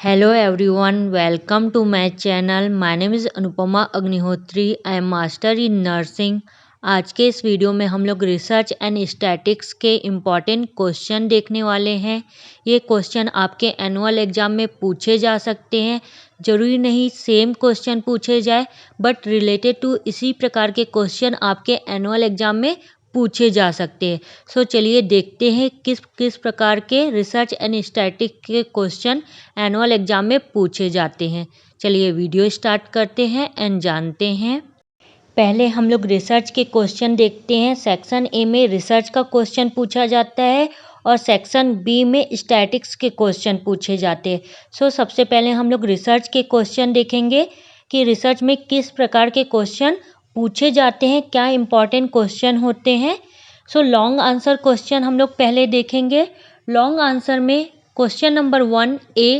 Hello everyone, welcome to my channel. My name is Anupama Agnihotri. I am master in nursing. आज के इस video में हम लोग रिसर्च एंड स्टैटिक्स के इम्पॉर्टेंट क्वेश्चन देखने वाले हैं. ये क्वेश्चन आपके एनुअल एग्जाम में पूछे जा सकते हैं. ज़रूरी नहीं सेम क्वेश्चन पूछे जाए, बट रिलेटेड टू इसी प्रकार के क्वेश्चन आपके एनुअल एग्जाम में पूछे जा सकते हैं. सो चलिए देखते हैं किस किस प्रकार के रिसर्च एंड स्टैटिक के क्वेश्चन एनुअल एग्जाम में पूछे जाते हैं. चलिए वीडियो स्टार्ट करते हैं एंड जानते हैं. पहले हम लोग रिसर्च के क्वेश्चन देखते हैं. सेक्शन ए में रिसर्च का क्वेश्चन पूछा जाता है और सेक्शन बी में स्टैटिक्स के क्वेश्चन पूछे जाते हैं. सो सबसे पहले हम लोग रिसर्च के क्वेश्चन देखेंगे कि रिसर्च में किस प्रकार के क्वेश्चन पूछे जाते हैं, क्या इम्पोर्टेंट क्वेश्चन होते हैं. सो लॉन्ग आंसर क्वेश्चन हम लोग पहले देखेंगे. लॉन्ग आंसर में question number 1 A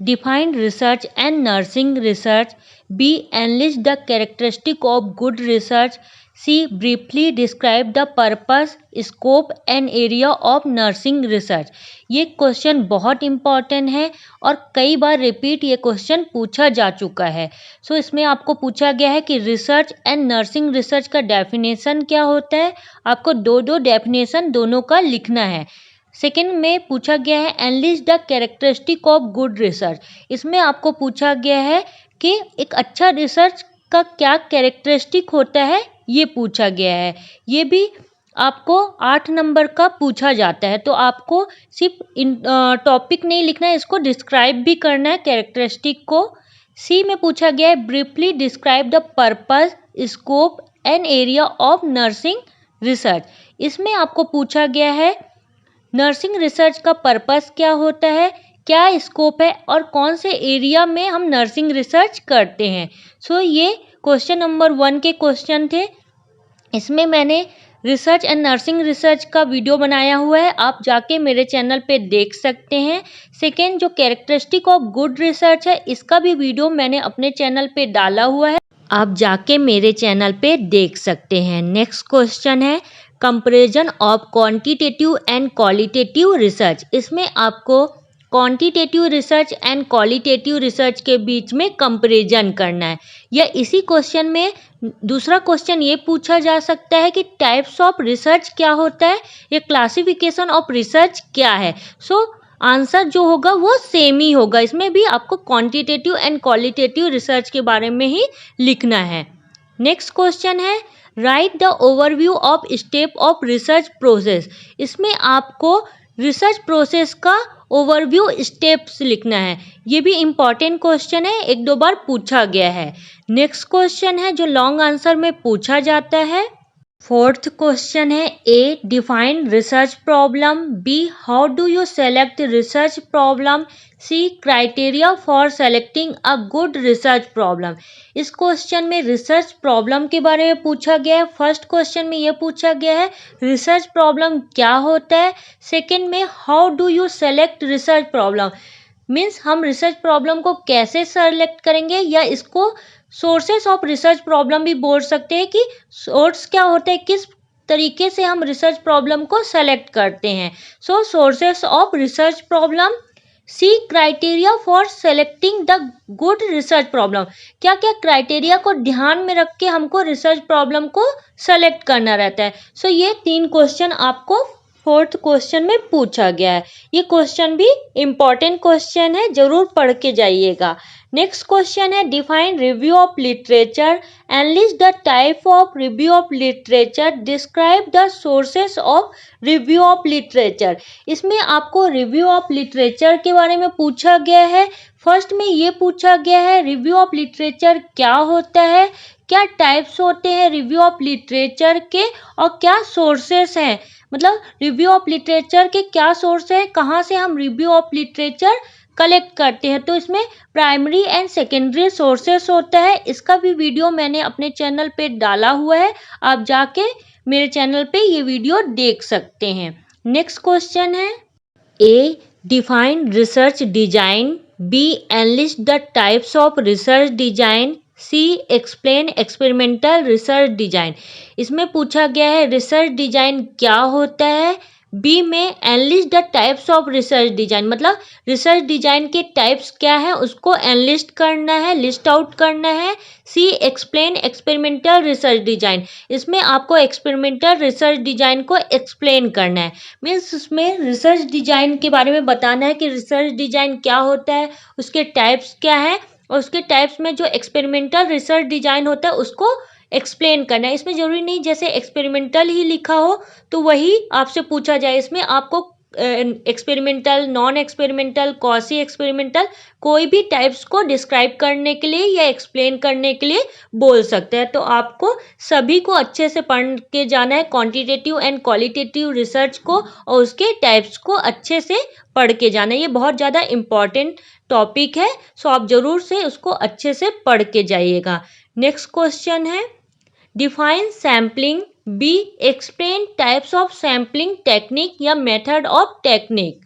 define research and nursing research. B enlist the characteristic of good research. C briefly describe the purpose scope and area of nursing research. ये question बहुत important है और कई बार रिपीट ये question पूछा जा चुका है. सो इसमें आपको पूछा गया है कि रिसर्च एंड नर्सिंग रिसर्च का डेफिनेशन क्या होता है. आपको दो डेफिनेशन दोनों का लिखना है. सेकेंड में पूछा गया है analyst the characteristic of good research. इसमें आपको पूछा गया है कि एक अच्छा रिसर्च का क्या कैरेक्टरिस्टिक होता है, ये पूछा गया है. ये भी आपको 8 नंबर का पूछा जाता है. तो आपको सिर्फ टॉपिक नहीं लिखना है, इसको डिस्क्राइब भी करना है कैरेक्टरिस्टिक को. सी में पूछा गया है briefly describe the purpose scope and area of nursing research. इसमें आपको पूछा गया है नर्सिंग रिसर्च का पर्पस क्या होता है, क्या स्कोप है और कौन से एरिया में हम नर्सिंग रिसर्च करते हैं. सो ये क्वेश्चन नंबर 1 के क्वेश्चन थे. इसमें मैंने रिसर्च एंड नर्सिंग रिसर्च का वीडियो बनाया हुआ है, आप जाके मेरे चैनल पे देख सकते हैं. सेकेंड जो कैरेक्टरिस्टिक ऑफ गुड रिसर्च है, इसका भी वीडियो मैंने अपने चैनल पे डाला हुआ है, आप जाके मेरे चैनल पे देख सकते हैं. नेक्स्ट क्वेश्चन है comparison of quantitative and qualitative research. इसमें आपको quantitative research and qualitative research के बीच में कंपैरिजन करना है. या इसी क्वेश्चन में दूसरा क्वेश्चन ये पूछा जा सकता है कि टाइप्स ऑफ रिसर्च क्या होता है, या क्लासिफिकेशन ऑफ रिसर्च क्या है. सो आंसर जो होगा वो सेम ही होगा. इसमें भी आपको क्वांटिटेटिव एंड क्वालिटेटिव रिसर्च के बारे में ही लिखना है. नेक्स्ट क्वेश्चन है right the overview of step of research process. इसमें आपको रिसर्च प्रोसेस का ओवरव्यू स्टेप्स लिखना है. ये भी इम्पॉर्टेंट क्वेश्चन है, 1-2 बार पूछा गया है. नेक्स्ट क्वेश्चन है जो लॉन्ग आंसर में पूछा जाता है. फोर्थ क्वेश्चन है a define research problem. B how do you select research problem. C criteria for selecting a good research problem. इस क्वेश्चन में रिसर्च प्रॉब्लम के बारे में पूछा गया है. फर्स्ट क्वेश्चन में यह पूछा गया है रिसर्च प्रॉब्लम क्या होता है. सेकेंड में how do you select research problem, means हम रिसर्च प्रॉब्लम को कैसे सेलेक्ट करेंगे, या इसको सोर्सेस ऑफ रिसर्च प्रॉब्लम भी बोल सकते हैं कि सोर्स क्या होता है, किस तरीके से हम रिसर्च प्रॉब्लम को सेलेक्ट करते हैं. So sources of research problem. C criteria for selecting the good research problem. क्या क्या क्राइटेरिया को ध्यान में रख के हमको रिसर्च प्रॉब्लम को सेलेक्ट करना रहता है. सो ये 3 क्वेश्चन आपको फोर्थ क्वेश्चन में पूछा गया है. ये क्वेश्चन भी इम्पॉर्टेंट क्वेश्चन है, जरूर पढ़ के जाइएगा. नेक्स्ट क्वेश्चन है define review of literature. Analyst the type of review of literature. Describe the sources of review of literature. इसमें आपको रिव्यू ऑफ लिटरेचर के बारे में पूछा गया है. फर्स्ट में ये पूछा गया है रिव्यू ऑफ लिटरेचर क्या होता है, क्या टाइप्स होते हैं रिव्यू ऑफ लिटरेचर के, और क्या सोर्सेस हैं, मतलब रिव्यू ऑफ लिटरेचर के क्या सोर्स है, कहाँ से हम रिव्यू ऑफ लिटरेचर कलेक्ट करते हैं. तो इसमें प्राइमरी एंड सेकेंडरी सोर्सेस होता है. इसका भी वीडियो मैंने अपने चैनल पे डाला हुआ है, आप जाके मेरे चैनल पे ये वीडियो देख सकते हैं. नेक्स्ट क्वेश्चन है a define research design. B enlist the types of research design. C explain experimental research design. इसमें पूछा गया है रिसर्च डिजाइन क्या होता है. बी में analyst the types of research design, मतलब रिसर्च डिजाइन के टाइप्स क्या है उसको एनलिस्ट करना है, लिस्ट आउट करना है। सी एक्सप्लेन एक्सपेरिमेंटल रिसर्च डिजाइन, इसमें आपको एक्सपेरिमेंटल रिसर्च डिजाइन को एक्सप्लेन करना है, मीन्स उसमें रिसर्च डिजाइन के बारे में बताना है कि रिसर्च डिजाइन क्या होता है, उसके टाइप्स क्या है, और उसके टाइप्स में जो एक्सपेरिमेंटल रिसर्च डिजाइन होता है उसको एक्सप्लेन करना है। इसमें जरूरी नहीं जैसे एक्सपेरिमेंटल ही लिखा हो तो वही आपसे पूछा जाए, इसमें आपको experimental, non experimental, quasi experimental कोई भी टाइप्स को डिस्क्राइब करने के लिए या एक्सप्लेन करने के लिए बोल सकते हैं। तो आपको सभी को अच्छे से पढ़ के जाना है, क्वांटिटेटिव एंड क्वालिटेटिव रिसर्च को और उसके टाइप्स को अच्छे से पढ़ के जाना है। ये बहुत ज़्यादा इम्पॉर्टेंट टॉपिक है, सो आप ज़रूर से उसको अच्छे से पढ़ के जाइएगा। नेक्स्ट क्वेश्चन है define sampling, B explain types of sampling technique या मेथड ऑफ टेक्निक।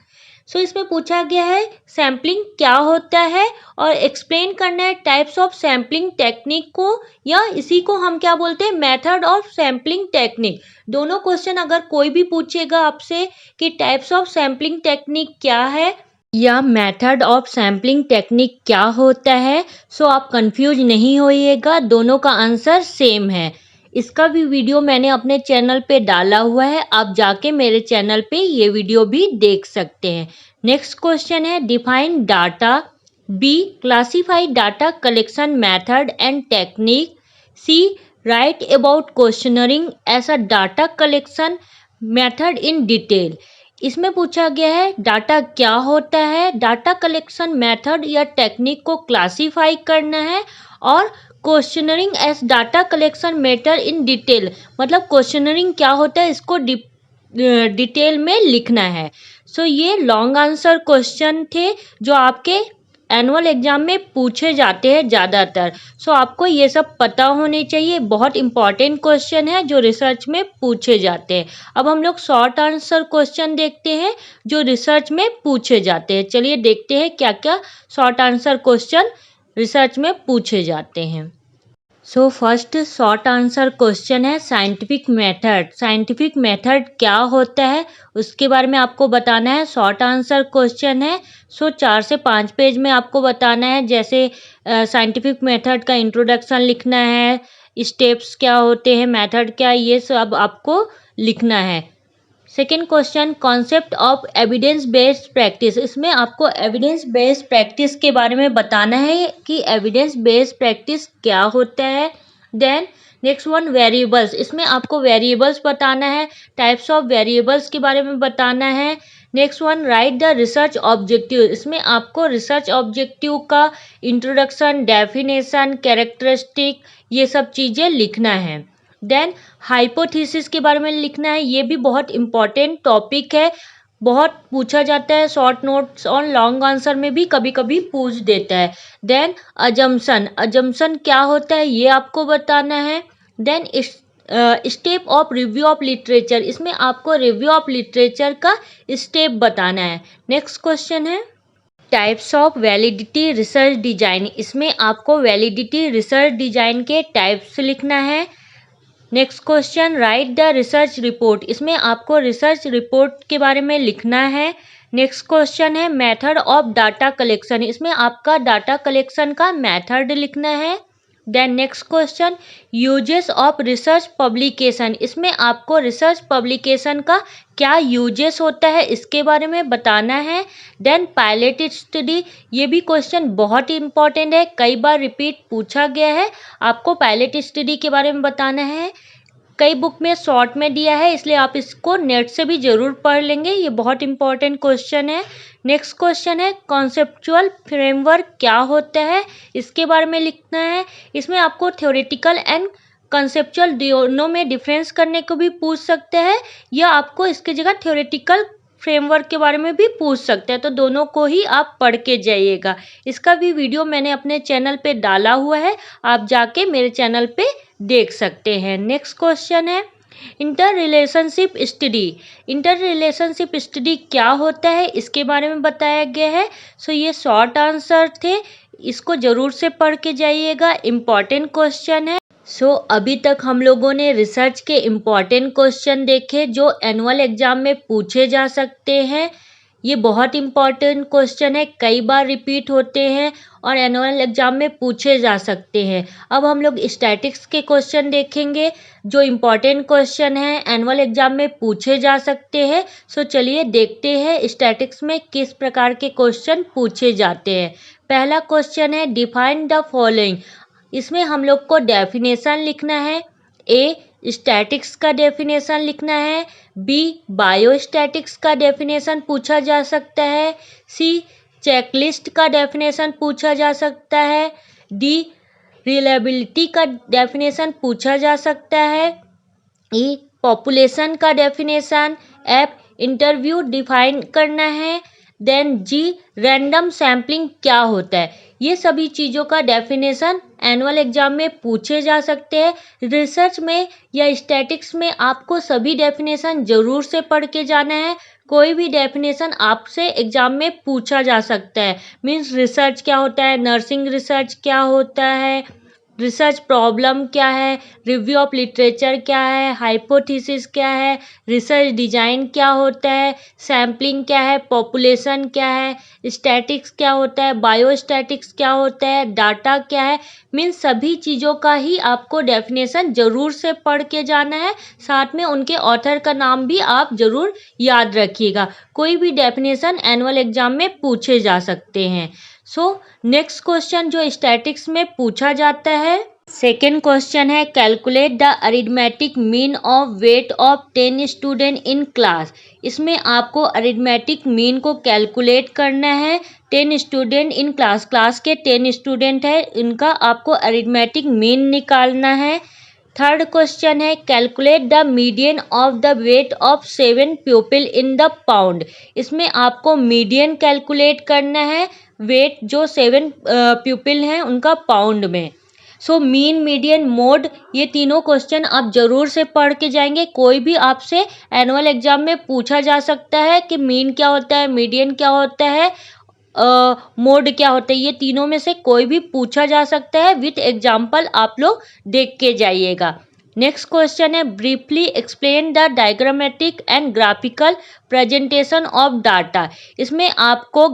सो इसमें पूछा गया है सैम्पलिंग क्या होता है और एक्सप्लेन करना है टाइप्स ऑफ सैम्पलिंग टेक्निक को, या इसी को हम क्या बोलते हैं मेथड ऑफ सैम्पलिंग टेक्निक। दोनों क्वेश्चन अगर कोई भी पूछेगा आपसे कि टाइप्स ऑफ सैम्पलिंग टेक्निक क्या है या मेथड ऑफ सैम्पलिंग टेक्निक क्या होता है, सो आप कंफ्यूज नहीं होइएगा, दोनों का आंसर सेम है। इसका भी वीडियो मैंने अपने चैनल पे डाला हुआ है, आप जाके मेरे चैनल पे ये वीडियो भी देख सकते हैं। नेक्स्ट क्वेश्चन है define data, b classify data collection method and technique, c write about questionnaire as a data collection method in detail. इसमें पूछा गया है डाटा क्या होता है, डाटा कलेक्शन मेथड या टेक्निक को क्लासीफाई करना है, और questionnaire as data collection method in detail, मतलब क्वेश्चनरिंग क्या होता है इसको डिटेल में लिखना है। सो ये लॉन्ग आंसर क्वेश्चन थे जो आपके एनुअल एग्जाम में पूछे जाते हैं ज़्यादातर, सो आपको ये सब पता होने चाहिए, बहुत इंपॉर्टेंट क्वेश्चन है जो रिसर्च में पूछे जाते हैं। अब हम लोग शॉर्ट आंसर क्वेश्चन देखते हैं जो रिसर्च में पूछे जाते हैं। चलिए देखते हैं क्या क्या शॉर्ट आंसर क्वेश्चन रिसर्च में पूछे जाते हैं। So first short answer question है साइंटिफिक मेथड। साइंटिफिक मेथड क्या होता है उसके बारे में आपको बताना है। शॉर्ट आंसर क्वेश्चन है, सो 4 से 5 पेज में आपको बताना है, जैसे साइंटिफिक मेथड का इंट्रोडक्शन लिखना है, स्टेप्स क्या होते हैं, मेथड क्या, ये सब आपको लिखना है। Second question concept of evidence based practice, इसमें आपको एविडेंस बेस्ड प्रैक्टिस के बारे में बताना है कि एविडेंस बेस्ड प्रैक्टिस क्या होता है। देन नेक्स्ट वन वेरिएबल्स, इसमें आपको वेरिएबल्स बताना है, टाइप्स ऑफ वेरिएबल्स के बारे में बताना है। Next one right the research objective, इसमें आपको रिसर्च ऑब्जेक्टिव का इंट्रोडक्शन, डेफिनेशन, कैरेक्टरिस्टिक, ये सब चीज़ें लिखना है। देन हाइपोथेसिस के बारे में लिखना है, ये भी बहुत इंपॉर्टेंट टॉपिक है, बहुत पूछा जाता है, शॉर्ट नोट्स और लॉन्ग आंसर में भी कभी कभी पूछ देता है। देन अजम्पशन, अजम्पशन क्या होता है ये आपको बताना है। Then step of review of literature, इसमें आपको रिव्यू ऑफ लिटरेचर का स्टेप बताना है। नेक्स्ट क्वेश्चन है types of validity research design, इसमें आपको वैलिडिटी रिसर्च डिजाइन के टाइप्स लिखना है। Next question write the research report, इसमें आपको रिसर्च रिपोर्ट के बारे में लिखना है। नेक्स्ट क्वेश्चन है मेथड ऑफ डाटा कलेक्शन, इसमें आपका डाटा कलेक्शन का मेथड लिखना है। Then next question uses of research publication, इसमें आपको रिसर्च पब्लिकेशन का क्या यूजेस होता है इसके बारे में बताना है। देन पायलट स्टडी, ये भी क्वेश्चन बहुत इंपॉर्टेंट है, कई बार रिपीट पूछा गया है, आपको पायलट स्टडी के बारे में बताना है। कई बुक में शॉर्ट में दिया है इसलिए आप इसको नेट से भी ज़रूर पढ़ लेंगे, ये बहुत इंपॉर्टेंट क्वेश्चन है। नेक्स्ट क्वेश्चन है कॉन्सेप्चुअल फ्रेमवर्क क्या होता है इसके बारे में लिखना है, इसमें आपको थ्योरेटिकल एंड कंसेप्चुअल दोनों में डिफरेंस करने को भी पूछ सकते हैं, या आपको इसकी जगह थ्योरेटिकल फ्रेमवर्क के बारे में भी पूछ सकते हैं, तो दोनों को ही आप पढ़ के जाइएगा। इसका भी वीडियो मैंने अपने चैनल पे डाला हुआ है, आप जाके मेरे चैनल पे देख सकते हैं। नेक्स्ट क्वेश्चन है inter relationship study, inter relationship study क्या होता है इसके बारे में बताया गया है। सो ये शॉर्ट आंसर थे, इसको ज़रूर से पढ़ के जाइएगा, इम्पॉर्टेंट क्वेश्चन है। अभी तक हम लोगों ने रिसर्च के इम्पॉर्टेंट क्वेश्चन देखे जो एनुअल एग्जाम में पूछे जा सकते हैं। ये बहुत इम्पॉर्टेंट क्वेश्चन है, कई बार रिपीट होते हैं और एनुअल एग्जाम में पूछे जा सकते हैं। अब हम लोग स्टैटिक्स के क्वेश्चन देखेंगे जो इम्पॉर्टेंट क्वेश्चन है, एनुअल एग्जाम में पूछे जा सकते हैं। चलिए देखते हैं स्टैटिक्स में किस प्रकार के क्वेश्चन पूछे जाते हैं। पहला क्वेश्चन है डिफाइन द फॉलोइंग। इसमें हम लोग को डेफिनेशन लिखना है। ए स्टैटिक्स का डेफिनेशन लिखना है। बी बायोस्टैटिक्स का डेफिनेशन पूछा जा सकता है। सी चेकलिस्ट का डेफिनेशन पूछा जा सकता है। डी रिलायबिलिटी का डेफिनेशन पूछा जा सकता है। ई पॉपुलेशन का डेफिनेशन। एफ इंटरव्यू डिफाइन करना है। देन जी रैंडम सैम्पलिंग क्या होता है। ये सभी चीज़ों का डेफिनेशन एनुअल एग्जाम में पूछे जा सकते हैं। रिसर्च में या स्टैटिक्स में आपको सभी डेफिनेशन ज़रूर से पढ़ के जाना है। कोई भी डेफिनेशन आपसे एग्जाम में पूछा जा सकता है। मीन्स रिसर्च क्या होता है, नर्सिंग रिसर्च क्या होता है, रिसर्च प्रॉब्लम क्या है, रिव्यू ऑफ लिटरेचर क्या है, हाइपोथेसिस क्या है, रिसर्च डिजाइन क्या होता है, सैम्पलिंग क्या है, पॉपुलेशन क्या है, स्टैटिक्स क्या होता है, बायोस्टैटिक्स क्या होता है, डाटा क्या है। मीन्स सभी चीज़ों का ही आपको डेफिनेशन ज़रूर से पढ़ के जाना है। साथ में उनके ऑथर का नाम भी आप ज़रूर याद रखिएगा। कोई भी डेफिनेशन एनुअल एग्जाम में पूछे जा सकते हैं। नेक्स्ट क्वेश्चन जो स्टैटिक्स में पूछा जाता है, सेकेंड क्वेश्चन है calculate the arithmetic mean of weight of 10 student in class. इसमें आपको अरिथमेटिक मीन को कैलकुलेट करना है। 10 स्टूडेंट इन क्लास के 10 स्टूडेंट है, इनका आपको अरिथमेटिक मीन निकालना है। थर्ड क्वेश्चन है calculate the median of the weight of 7 people in the pound. इसमें आपको मीडियन कैलकुलेट करना है, वेट जो 7 पीपल हैं उनका पाउंड में। मीन मीडियन मोड ये तीनों क्वेश्चन आप जरूर से पढ़ के जाएंगे। कोई भी आपसे एनुअल एग्जाम में पूछा जा सकता है कि मीन क्या होता है, मीडियन क्या होता है, मोड क्या होता है। ये तीनों में से कोई भी पूछा जा सकता है। विथ एग्जाम्पल आप लोग देख के जाइएगा। नेक्स्ट क्वेश्चन है briefly explain the diagrammatic and graphical presentation of data. इसमें आपको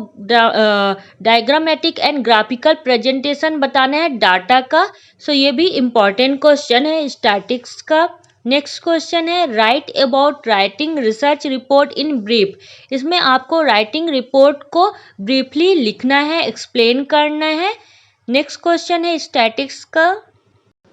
डायग्रामेटिक एंड ग्राफिकल प्रेजेंटेशन बताना है डाटा का। ये भी इम्पॉर्टेंट क्वेश्चन है स्टैटिक्स का। नेक्स्ट क्वेश्चन है right about writing research report in brief. इसमें आपको राइटिंग रिपोर्ट को ब्रीफली लिखना है, एक्सप्लेन करना है। नेक्स्ट क्वेश्चन है स्टैटिक्स का।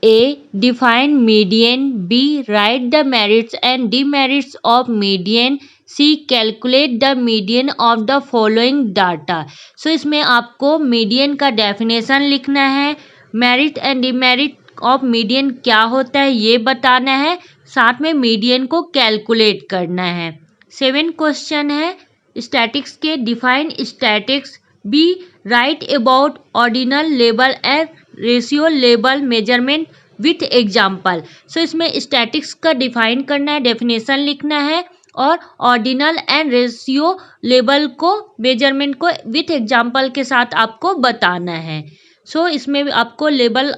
A define median. B write the merits and demerits of median. C calculate the median of the following data. इसमें आपको मीडियन का डेफिनेशन लिखना है, merit and demerit of median क्या होता है ये बताना है, साथ में मीडियन को कैलकुलेट करना है। 7 क्वेश्चन है स्टैटिक्स के define statistics. B write about ordinal level and ratio level measurement with example. इसमें स्टैटिक्स का डिफाइन करना है, डेफिनेशन लिखना है और ऑर्डिनल एंड रेशियो लेवल को मेजरमेंट को विथ एग्जाम्पल के साथ आपको बताना है। इसमें आपको लेवल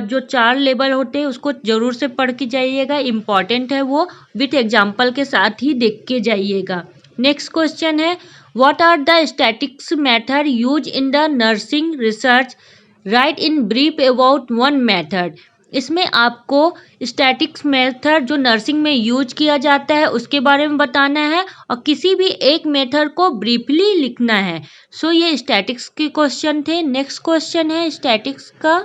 जो 4 लेवल होते हैं उसको ज़रूर से पढ़ के जाइएगा, इम्पॉर्टेंट है वो, विथ एग्जाम्पल के साथ ही देख के जाइएगा। नेक्स्ट क्वेश्चन है what are the statistics method use in the nursing research, write in brief about one method. इसमें आपको स्टैटिक्स मेथड जो नर्सिंग में यूज किया जाता है उसके बारे में बताना है और किसी भी एक मेथड को ब्रीफली लिखना है। ये स्टैटिक्स के क्वेश्चन थे। नेक्स्ट क्वेश्चन है स्टैटिक्स का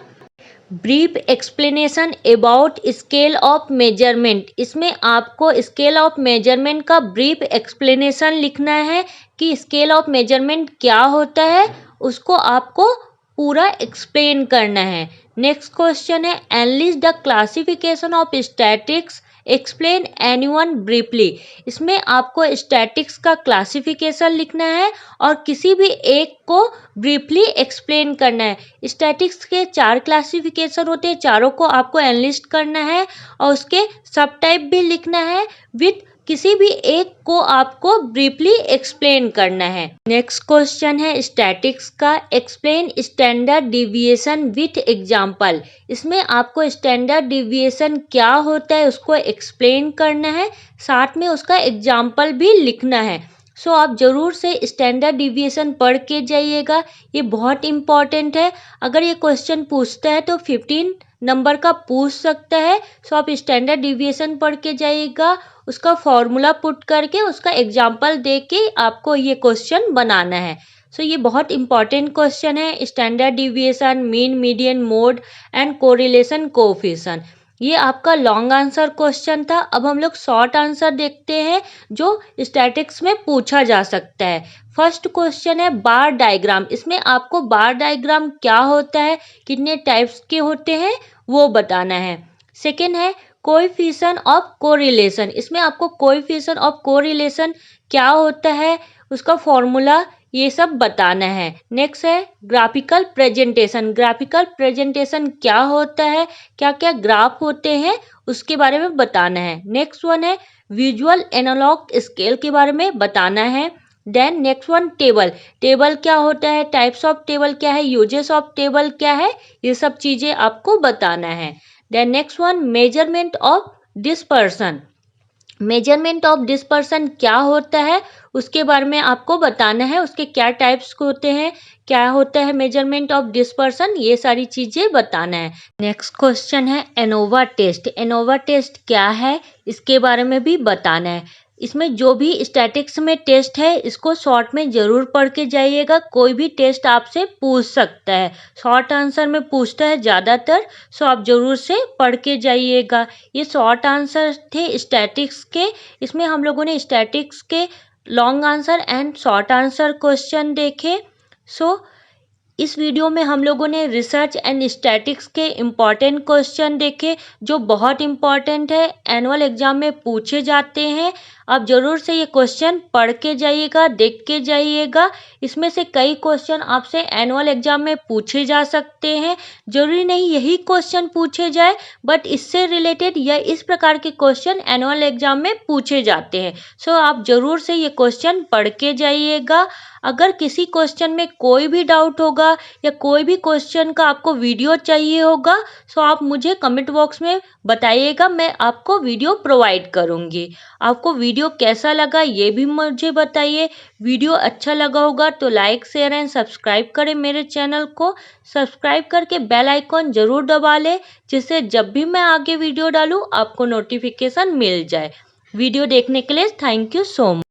brief explanation about scale of measurement. इसमें आपको स्केल ऑफ मेजरमेंट का ब्रीफ एक्सप्लेनेशन लिखना है कि स्केल ऑफ मेजरमेंट क्या होता है, उसको आपको पूरा एक्सप्लेन करना है। नेक्स्ट क्वेश्चन है analyse the classification of statistics, explain anyone briefly. इसमें आपको स्टैटिक्स का क्लासिफिकेशन लिखना है और किसी भी एक को ब्रीफली एक्सप्लेन करना है। स्टैटिक्स के 4 क्लासिफिकेशन होते हैं, चारों को आपको एनालिस्ट करना है और उसके सब टाइप भी लिखना है विथ किसी भी एक को आपको ब्रीफली एक्सप्लेन करना है। नेक्स्ट क्वेश्चन है स्टैटिक्स का, explain standard deviation with example. इसमें आपको स्टैंडर्ड डिविएशन क्या होता है उसको एक्सप्लेन करना है, साथ में उसका एग्जांपल भी लिखना है। सो आप ज़रूर से स्टैंडर्ड डिविएशन पढ़ के जाइएगा, ये बहुत इम्पॉर्टेंट है। अगर ये क्वेश्चन पूछता है तो 15 नंबर का पूछ सकता है। सो आप स्टैंडर्ड डिविएशन पढ़ के जाइएगा, उसका फॉर्मूला पुट करके उसका एग्जाम्पल दे के आपको ये क्वेश्चन बनाना है। सो ये बहुत इंपॉर्टेंट क्वेश्चन है, standard deviation, mean, median, mode and correlation coefficient. ये आपका लॉन्ग आंसर क्वेश्चन था। अब हम लोग शॉर्ट आंसर देखते हैं जो स्टैटिक्स में पूछा जा सकता है। फर्स्ट क्वेश्चन है बार डायग्राम। इसमें आपको बार डायग्राम क्या होता है, कितने टाइप्स के होते हैं वो बताना है। सेकेंड है कोएफिशिएंट ऑफ कोरिलेशन। इसमें आपको कोएफिशिएंट ऑफ कोरिलेशन क्या होता है, उसका फॉर्मूला, ये सब बताना है। नेक्स्ट है ग्राफिकल प्रेजेंटेशन। ग्राफिकल प्रेजेंटेशन क्या होता है, क्या क्या ग्राफ होते हैं उसके बारे में बताना है। नेक्स्ट वन है विजुअल एनालॉग स्केल के बारे में बताना है। Then next one table. Table क्या होता है, टाइप्स ऑफ टेबल क्या है, यूजेस ऑफ टेबल क्या है, ये सब चीज़ें आपको बताना है। Then next one measurement of dispersion. Measurement of dispersion क्या होता है उसके बारे में आपको बताना है, उसके क्या टाइप्स होते हैं, क्या होता है मेजरमेंट ऑफ डिस्पर्सन, ये सारी चीज़ें बताना है। नेक्स्ट क्वेश्चन है एनोवा टेस्ट। एनोवा टेस्ट क्या है इसके बारे में भी बताना है। इसमें जो भी स्टैटिक्स में टेस्ट है इसको शॉर्ट में ज़रूर पढ़ के जाइएगा, कोई भी टेस्ट आपसे पूछ सकता है, शॉर्ट आंसर में पूछता है ज़्यादातर। सो आप ज़रूर से पढ़ के जाइएगा। ये शॉर्ट आंसर थे स्टैटिक्स के। इसमें हम लोगों ने स्टैटिक्स के long answer and short answer question देखे। सो इस वीडियो में हम लोगों ने रिसर्च एंड स्टैटिक्स के इम्पॉर्टेंट क्वेश्चन देखे जो बहुत इम्पॉर्टेंट है, एनुअल एग्जाम में पूछे जाते हैं। आप ज़रूर से ये क्वेश्चन पढ़ के जाइएगा, देख के जाइएगा। इसमें से कई क्वेश्चन आपसे एनुअल एग्जाम में पूछे जा सकते हैं। जरूरी नहीं यही क्वेश्चन पूछे जाए, बट इससे रिलेटेड या इस प्रकार के क्वेश्चन एनुअल एग्जाम में पूछे जाते हैं। सो आप ज़रूर से ये क्वेश्चन पढ़ के जाइएगा। अगर किसी क्वेश्चन में कोई भी डाउट होगा या कोई भी क्वेश्चन का आपको वीडियो चाहिए होगा, सो आप मुझे कमेंट बॉक्स में बताइएगा, मैं आपको वीडियो प्रोवाइड करूँगी। आपको वीडियो कैसा लगा ये भी मुझे बताइए। वीडियो अच्छा लगा होगा तो लाइक, शेयर एंड सब्सक्राइब करें मेरे चैनल को। सब्सक्राइब करके बेल आइकॉन ज़रूर दबा लें, जिससे जब भी मैं आगे वीडियो डालूँ आपको नोटिफिकेशन मिल जाए। वीडियो देखने के लिए थैंक यू सो मच।